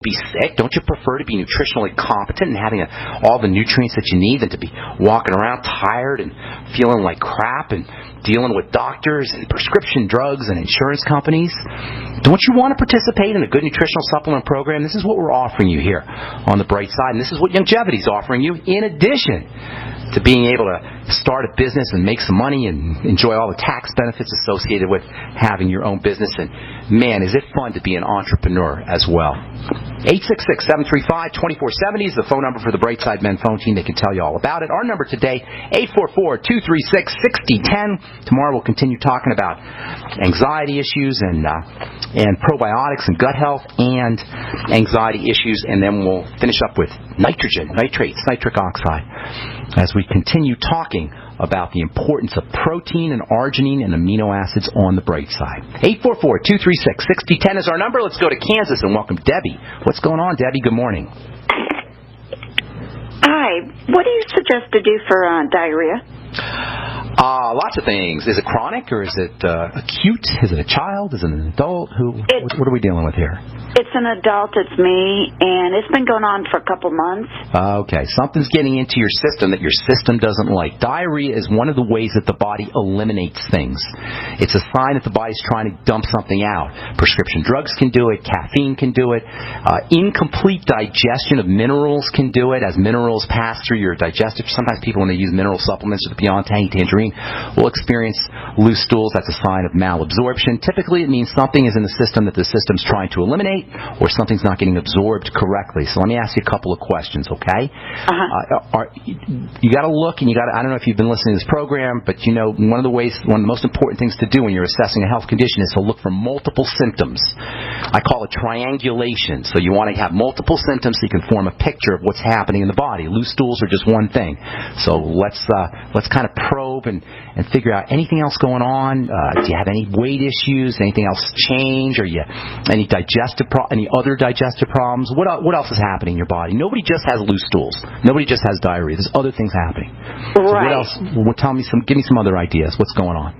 be sick? Don't you prefer to be nutritionally competent and having all the nutrients that you need than to be walking around tired and feeling like crap and dealing with doctors and prescription drugs and insurance companies? Don't you want to participate in a good nutritional supplement program? This is what we're offering you here on the Bright Side, and this is what Longevity's offering you in addition to being able to start a business and make some money and enjoy all the tax benefits associated with having your own business. And man, is it fun to be an entrepreneur as well. 866-735-2470 is the phone number for the Bright Side Men phone team. They can tell you all about it. Our number today, 844-236-6010. Tomorrow we'll continue talking about anxiety issues and probiotics and gut health and anxiety issues, and then we'll finish up with nitrogen, nitrates, nitric oxide, as we continue talking about the importance of protein and arginine and amino acids on the Bright Side. 844-236-6010 is our number. Let's go to Kansas and welcome Debbie. What's going on, Debbie? Good morning. Hi. What do you suggest to do for diarrhea? Lots of things. Is it chronic or is it acute? Is it a child? Is it an adult? What are we dealing with here? It's an adult. It's me, and it's been going on for a couple months. Okay. Something's getting into your system that your system doesn't like. Diarrhea is one of the ways that the body eliminates things. It's a sign that the body's trying to dump something out. Prescription drugs can do it. Caffeine can do it. Incomplete digestion of minerals can do it. As minerals pass through your digestive, sometimes people, when they use mineral supplements or the Beyond Tangy Tangerine, will experience loose stools. That's a sign of malabsorption. Typically, it means something is in the system that the system's trying to eliminate, or something's not getting absorbed correctly. So let me ask you a couple of questions, okay? You got to look, and I don't know if you've been listening to this program, but you know, one of the most important things to do when you're assessing a health condition is to look for multiple symptoms. I call it triangulation. So you want to have multiple symptoms so you can form a picture of what's happening in the body. Loose stools are just one thing. So let's kind of probe and figure out anything else going on. Do you have any weight issues? Anything else change? Or any other digestive problems? What else is happening in your body? Nobody just has loose stools. Nobody just has diarrhea. There's other things happening. Right. So what else? Give me some other ideas. What's going on?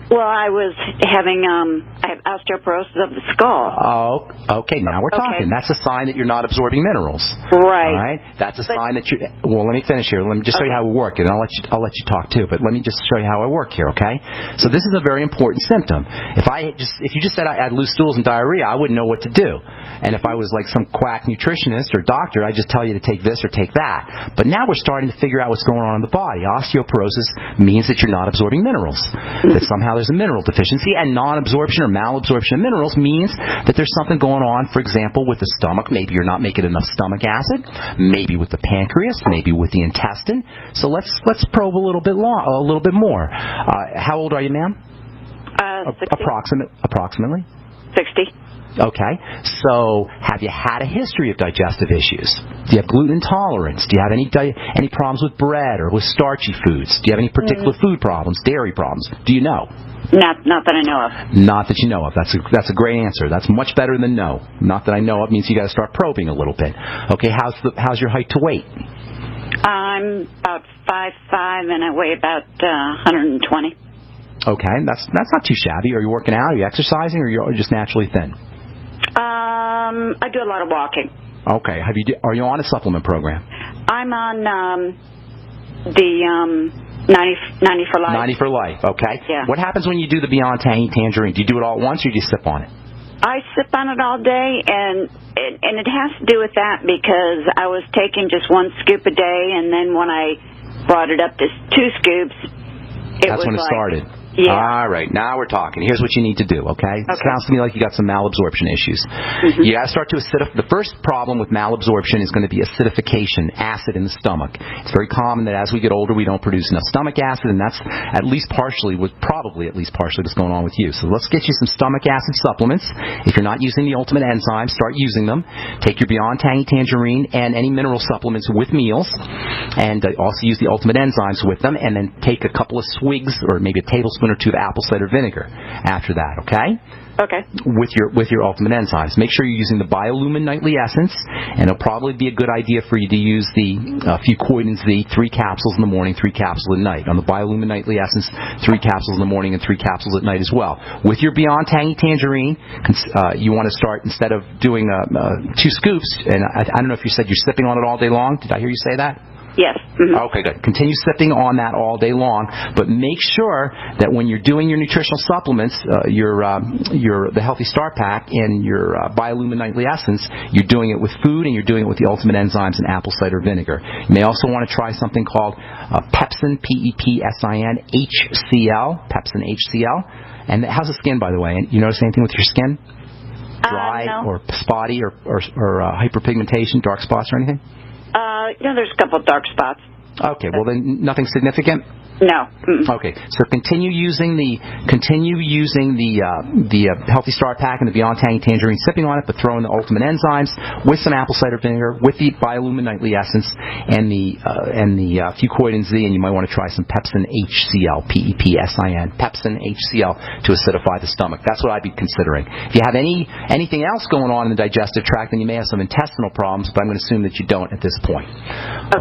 Well, I was having I have osteoporosis of the skull. Oh, okay. Now we're talking. That's a sign that you're not absorbing minerals. Right. All right. That's a sign that you. Well, let me finish here. Let me just show you how we work, and I'll let you talk too. But let me just show you how I work here. Okay. So this is a very important symptom. If you just said I had loose stools and diarrhea, I wouldn't know what to do. And if I was like some quack nutritionist or doctor, I'd just tell you to take this or take that. But now we're starting to figure out what's going on in the body. Osteoporosis means that you're not absorbing minerals. That somehow there's a mineral deficiency, and non-absorption or malabsorption of minerals means that there's something going on, for example, with the stomach. Maybe you're not making enough stomach acid, maybe with the pancreas, maybe with the intestine. So let's probe a little bit more. How old are you, ma'am? 60. Approximately? 60. Okay, so have you had a history of digestive issues? Do you have gluten intolerance? Do you have any problems with bread or with starchy foods? Do you have any particular food problems, dairy problems? Do you know? Not that I know of. Not that you know of. That's a great answer. That's much better than no. Not that I know of means you got to start probing a little bit. Okay, how's your height to weight? I'm about 5'5", and I weigh about 120. Okay, that's not too shabby. Are you working out? Are you exercising, or you're just naturally thin? I do a lot of walking. Okay. Are you on a supplement program? I'm on the 90 for Life. 90 for Life. Okay. Yeah. What happens when you do the Beyond Tangy Tangerine? Do you do it all at once, or do you sip on it? I sip on it all day, and it has to do with that because I was taking just one scoop a day, and then when I brought it up to 2 scoops, that's when it started. Yeah. All right, now we're talking. Here's what you need to do, okay? It sounds to me like you got some malabsorption issues. Mm-hmm. You got to start to acidify. The first problem with malabsorption is going to be acidification, acid in the stomach. It's very common that as we get older, we don't produce enough stomach acid, and that's probably at least partially what's going on with you. So let's get you some stomach acid supplements. If you're not using the Ultimate Enzymes, start using them. Take your Beyond Tangy Tangerine and any mineral supplements with meals, and also use the Ultimate Enzymes with them, and then take a couple of swigs or maybe a tablespoon tablespoon or two of apple cider vinegar after that, okay? Okay. With your ultimate enzymes. Make sure you're using the Biolumin Nightly Essence, and it'll probably be a good idea for you to use the Fuchs Z, 3 capsules in the morning, 3 capsules at night. On the Biolumin Nightly Essence, 3 capsules in the morning and 3 capsules at night as well. With your Beyond Tangy Tangerine, you want to start, instead of doing 2 scoops, and I don't know if you said you're sipping on it all day long. Did I hear you say that? Yes. Mm-hmm. Okay, good. Continue sipping on that all day long, but make sure that when you're doing your nutritional supplements, the Healthy Start Pack and your Biolumin Nightly Essence, you're doing it with food and you're doing it with the Ultimate Enzymes and apple cider vinegar. You may also want to try something called Pepsin, P-E-P-S-I-N, HCl, Pepsin HCl. And how's the skin, by the way? You notice anything with your skin? Dry no. or spotty or hyperpigmentation, dark spots or anything? There's a couple dark spots. Okay, well then nothing significant? No. Mm-mm. Okay, so continue using the Healthy Start Pack and the Beyond Tangy Tangerine, sipping on it, but throw in the Ultimate Enzymes with some apple cider vinegar, with the Biolumin Nightly Essence and the Fuchs Z, and you might want to try some Pepsin HCl, P-E-P-S-I-N, Pepsin HCl to acidify the stomach. That's what I'd be considering. If you have anything else going on in the digestive tract, then you may have some intestinal problems, but I'm going to assume that you don't at this point.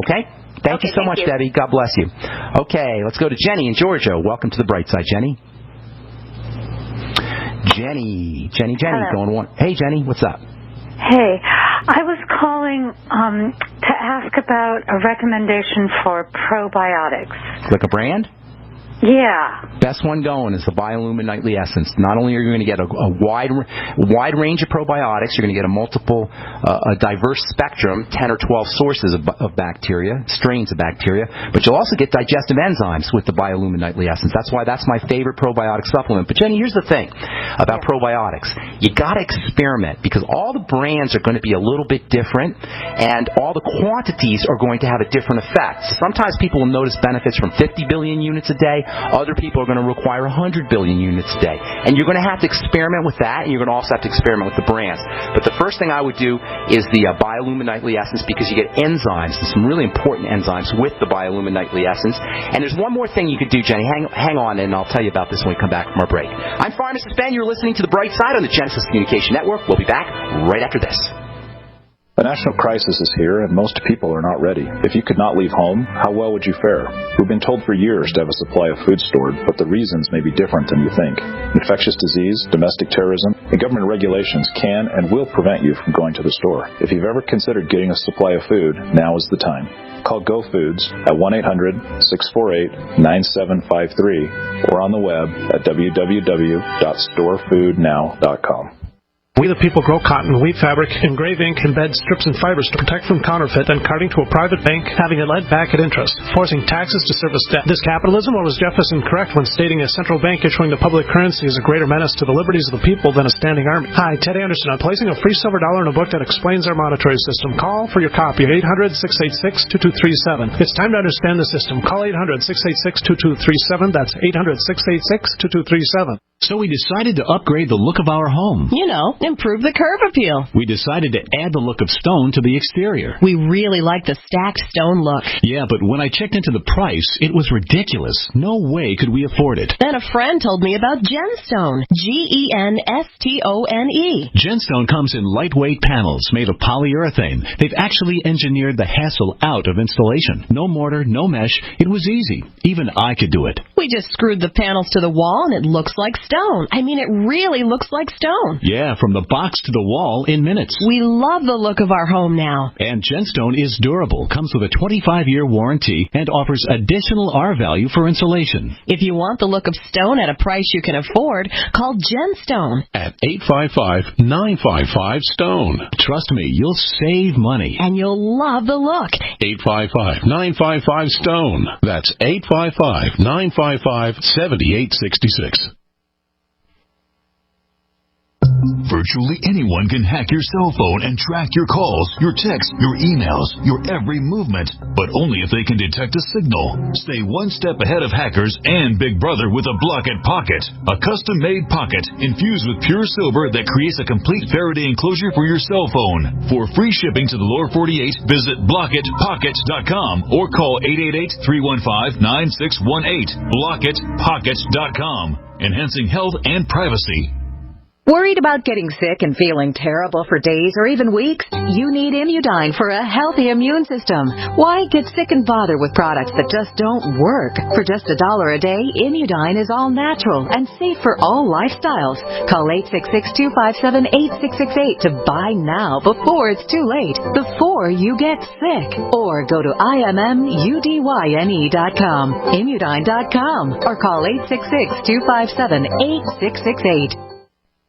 Okay? Thank you so much, Debbie. God bless you. Okay, let's go to Jenny in Georgia. Welcome to the bright side, Jenny. Jenny, Hello. going one. Hey, Jenny, what's up? Hey, I was calling to ask about a recommendation for probiotics. Like a brand? Yeah. Best one going is the Biolumin Nightly Essence. Not only are you going to get a wide range of probiotics, you're going to get a diverse spectrum, 10 or 12 sources of bacteria, strains of bacteria, but you'll also get digestive enzymes with the Biolumin Nightly Essence. That's why that's my favorite probiotic supplement. But Jenny, here's the thing about probiotics. You got to experiment, because all the brands are going to be a little bit different, and all the quantities are going to have a different effect. So sometimes people will notice benefits from 50 billion units a day. Other people are going to require 100 billion units a day. And you're going to have to experiment with that, and you're going to also have to experiment with the brands. But the first thing I would do is the Biolumin Nightly Essence, because you get enzymes, and some really important enzymes with the Biolumin Nightly Essence. And there's one more thing you could do, Jenny. Hang on, and I'll tell you about this when we come back from our break. I'm Pharmacist Ben. You're listening to The Bright Side on the Genesis Communication Network. We'll be back right after this. The national crisis is here, and most people are not ready. If you could not leave home, how well would you fare? We've been told for years to have a supply of food stored, but the reasons may be different than you think. Infectious disease, domestic terrorism, and government regulations can and will prevent you from going to the store. If you've ever considered getting a supply of food, now is the time. Call Go Foods at 1-800-648-9753 or on the web at www.storefoodnow.com. We the people grow cotton, weave fabric, engrave ink, embed strips and fibers to protect from counterfeit and carting to a private bank, having it lent back at interest, forcing taxes to service debt. This capitalism, or was Jefferson correct when stating a central bank issuing the public currency is a greater menace to the liberties of the people than a standing army? Hi, Ted Anderson. I'm placing a free silver dollar in a book that explains our monetary system. Call for your copy at 800-686-2237. It's time to understand the system. Call 800-686-2237. That's 800-686-2237. So we decided to upgrade the look of our home. You know, improve the curb appeal. We decided to add the look of stone to the exterior. We really like the stacked stone look. Yeah, but when I checked into the price, it was ridiculous. No way could we afford it. Then a friend told me about Genstone. Genstone. Genstone comes in lightweight panels made of polyurethane. They've actually engineered the hassle out of installation. No mortar, no mesh. It was easy. Even I could do it. We just screwed the panels to the wall and it looks like stone. I mean, it really looks like stone. Yeah, from the box to the wall in minutes. We love the look of our home now. And Genstone is durable, comes with a 25-year warranty, and offers additional R-value for insulation. If you want the look of stone at a price you can afford, call Genstone at 855-955-STONE. Trust me, you'll save money. And you'll love the look. 855-955-STONE. That's 855-955-7866. Virtually anyone can hack your cell phone and track your calls, your texts, your emails, your every movement, but only if they can detect a signal. Stay one step ahead of hackers and Big Brother with a Block-It Pocket, a custom-made pocket infused with pure silver that creates a complete Faraday enclosure for your cell phone. For free shipping to the lower 48, visit blockitpocket.com or call 888-315-9618. blockitpocket.com, enhancing health and privacy. Worried about getting sick and feeling terrible for days or even weeks? You need Imudine for a healthy immune system. Why get sick and bother with products that just don't work? For just $1 a day, Imudine is all natural and safe for all lifestyles. Call 866-257-8668 to buy now before it's too late, before you get sick. Or go to IMMUDYNE.com, Imudine.com, or call 866-257-8668.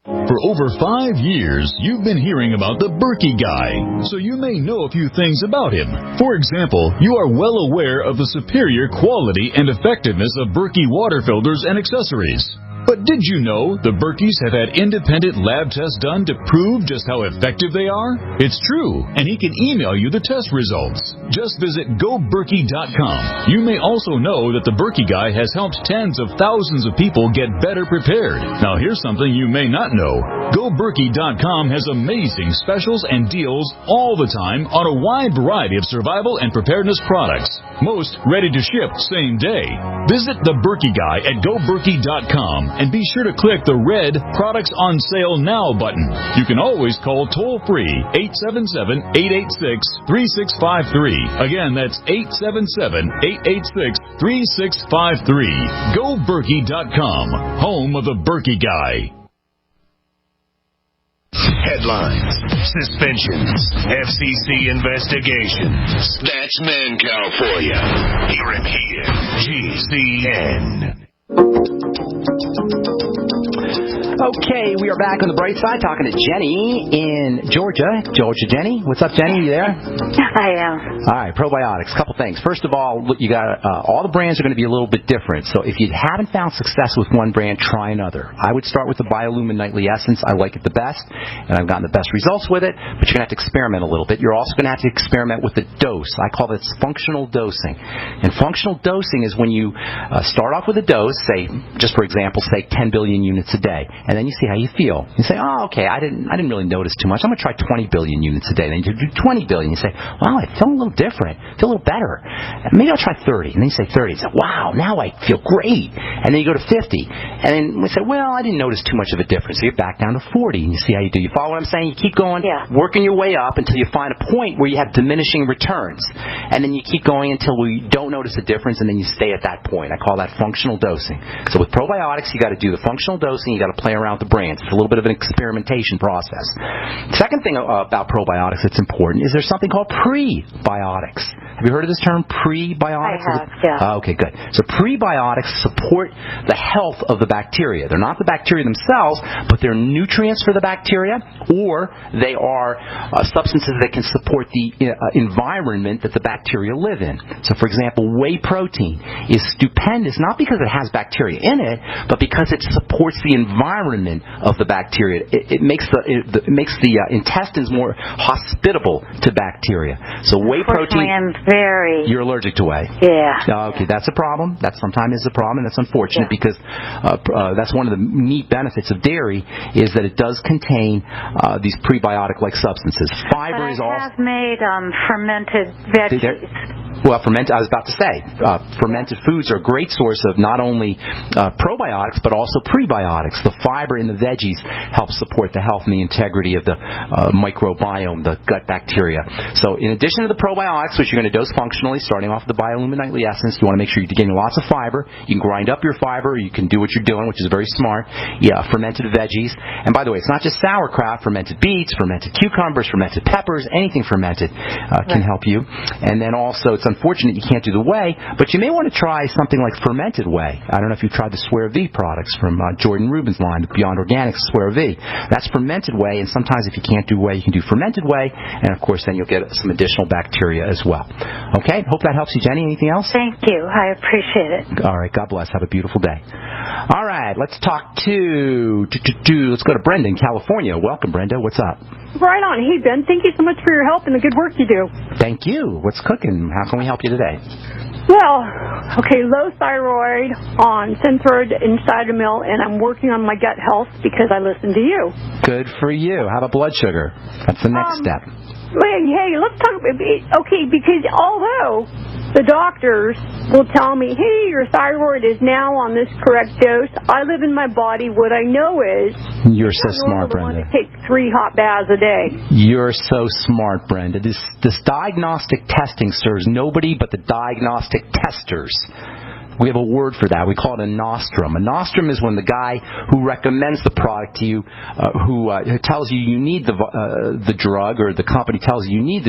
For over 5 years, you've been hearing about the Berkey Guy, so you may know a few things about him. For example, you are well aware of the superior quality and effectiveness of Berkey water filters and accessories. But did you know the Berkeys have had independent lab tests done to prove just how effective they are? It's true, and he can email you the test results. Just visit GoBerkey.com. You may also know that the Berkey Guy has helped tens of thousands of people get better prepared. Now here's something you may not know. GoBerkey.com has amazing specials and deals all the time on a wide variety of survival and preparedness products. Most ready to ship same day. Visit the Berkey Guy at GoBerkey.com and be sure to click the red Products on Sale Now button. You can always call toll-free 877-886-3653. Again, that's 877-886-3653. GoBerkey.com, home of the Berkey Guy. Headlines, suspensions, FCC investigations. That's Mancow for you. Hear him here. GCN. Okay, we are back on the bright side talking to Jenny in Georgia. Jenny, what's up, Jenny? You there? I am. All right, probiotics. Couple things. First of all, you got all the brands are going to be a little bit different. So if you haven't found success with one brand, try another. I would start with the Biolumin Nightly Essence. I like it the best, and I've gotten the best results with it. But you're going to have to experiment a little bit. You're also going to have to experiment with the dose. I call this functional dosing. And functional dosing is when you start off with a dose, say, just for example, say 10 billion units a day. And then you see how you feel. You say, oh, okay, I didn't really notice too much. I'm going to try 20 billion units a day. Then you do 20 billion. You say, wow, I feel a little different. I feel a little better. Maybe I'll try 30. And then you say 30. You say, wow, now I feel great. And then you go to 50. And then we say, well, I didn't notice too much of a difference. So you're back down to 40. And you see how you do. You follow what I'm saying? You keep going, working your way up until you find a point where you have diminishing returns. And then you keep going until we don't notice a difference, and then you stay at that point. I call that functional dosing. So with probiotics, you got to do the functional dosing. You got to play around with the brands. It's a little bit of an experimentation process. Second thing about probiotics that's important is there's something called prebiotics. Have you heard of this term, prebiotics? I have, yeah. Okay, good. So prebiotics support the health of the bacteria. They're not the bacteria themselves, but they're nutrients for the bacteria, or they are substances that can support the environment that the bacteria live in. So, for example, whey protein is stupendous, not because it has bacteria in it, but because it supports the environment of the bacteria. It makes the intestines more hospitable to bacteria. So whey protein. You're allergic to whey. Yeah. Okay, that's a problem. That sometimes is a problem, and that's unfortunate because that's one of the neat benefits of dairy is that it does contain these prebiotic-like substances. Fiber is also. I have made fermented veggies. Well, I was about to say, fermented foods are a great source of not only probiotics, but also prebiotics. The fiber in the veggies helps support the health and the integrity of the microbiome, the gut bacteria. So in addition to the probiotics, which you're going to dose functionally, starting off with the Biolumin Nightly Essence, you want to make sure you're getting lots of fiber. You can grind up your fiber, or you can do what you're doing, which is very smart. Yeah, fermented veggies. And by the way, it's not just sauerkraut, fermented beets, fermented cucumbers, fermented peppers, anything fermented can help you. And then also, it's unfortunate you can't do the whey, but you may want to try something like fermented whey. I don't know if you've tried the Swear V products from Jordan Rubin's line, the Beyond Organics Swear V. That's fermented whey, and sometimes if you can't do whey, you can do fermented whey, and of course then you'll get some additional bacteria as well. Okay, hope that helps you, Jenny. Anything else? Thank you. I appreciate it. All right, God bless. Have a beautiful day. All right, let's talk let's go to Brenda in California. Welcome, Brenda. What's up? Right on. Hey, Ben, thank you so much for your help and the good work you do. Thank you. What's cooking? How can we help you today? Well, okay, low thyroid on Synthroid inside a mill, and I'm working on my gut health because I listen to you. Good for you. How about blood sugar? That's the next step. Hey, let's talk about okay, because although the doctors will tell me, hey, your thyroid is now on this correct dose, I live in my body. What I know is you're so smart, Brenda. I take 3 hot baths a day. You're so smart, Brenda. This diagnostic testing serves nobody but the diagnostic testers. We have a word for that. We call it a nostrum. A nostrum is when the guy who recommends the product to you, who tells you need the drug, or the company tells you need the